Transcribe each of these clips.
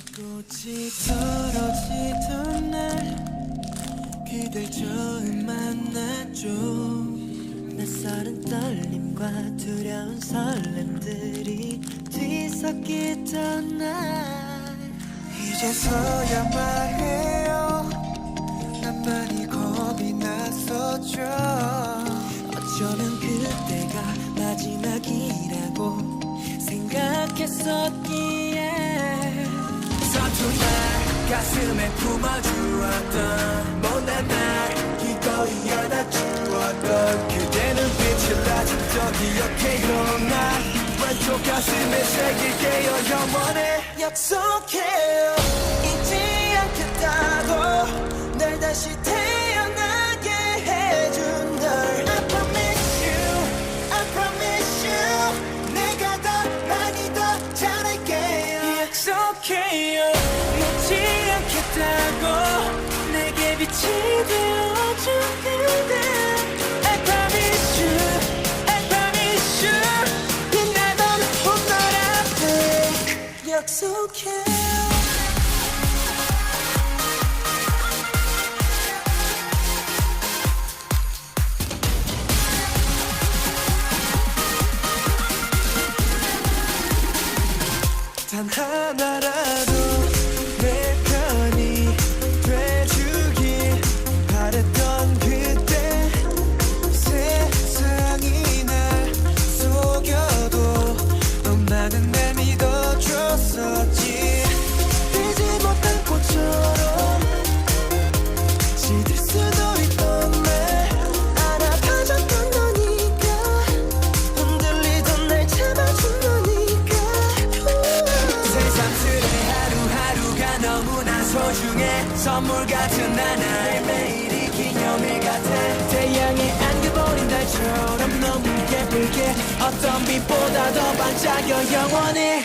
꽃이 떨어지던 날 그댈 처음 만났죠. 낯설은 떨림과 두려운 설렘들이 뒤섞이던 날 이제서야 말해요. 난 많이 겁이 났었죠. 어쩌면 그때가 마지막이라고 생각했었기에 서툰 날 가슴에 품어주었던 못난 날 기꺼이 안아주었던 그대 눈빛을 아직도 기억해요. 난 왼쪽 가슴에 새길게요. 영원히 약속해요. 잊지 않겠다고 날 다시 태어나게 해준 널 I promise you, I promise you 내가 더 많이 더 잘할게요. 약속해요. 놓지 않겠다고 내게 빛이 되어준 그대 I promise you, I promise you 빛나던 봄날 앞에 약속해요. 단 하나라도 내 편이 돼주길 바랬던 그때 세상이 날 속여도 너만은 날 믿어줬었지. 피지 못한 꽃처럼 시들 수도 있던 날 알아봐줬던 너니까 흔들리던 날 잡아준 너니까 새삼스레 하루하루가 너무나 소중해. 선물 같은 하나의 매일이 기념일 같아. 태양에 안겨버린 달처럼 너무 예쁘게 어떤 빛보다 더 반짝여 영원히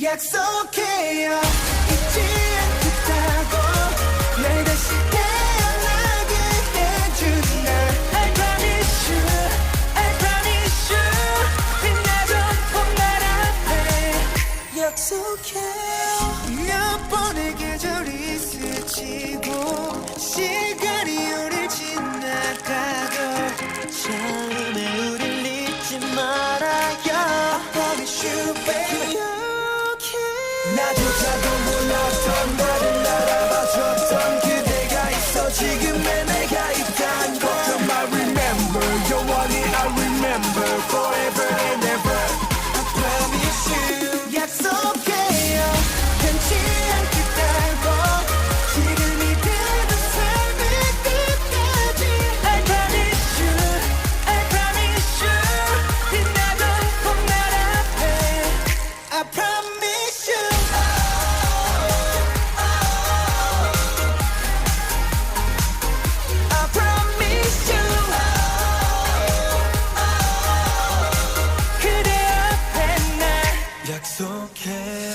약속해요. 잊지 않겠다고 날 다시 태어나게 해준 날 I promise you, I promise you 빛나던 봄날 앞에 약속해요. 몇 번의 계절이 스치고 시간이 우릴 지나가도 처음에 우릴 잊지 말아요. I promise you baby. 나조차도 몰랐던 나를 알아봐줬던 그대가 있어 지금의 내가 있단 걸. I remember 영원히 I remember forever and ever. I promise you 약속해요. 변치 않겠다고 지금 이대로 삶의 끝까지 I promise you, I promise you 빛나던 봄날 앞에 I promise you. I promise you. 그대 앞에 날 약속해요.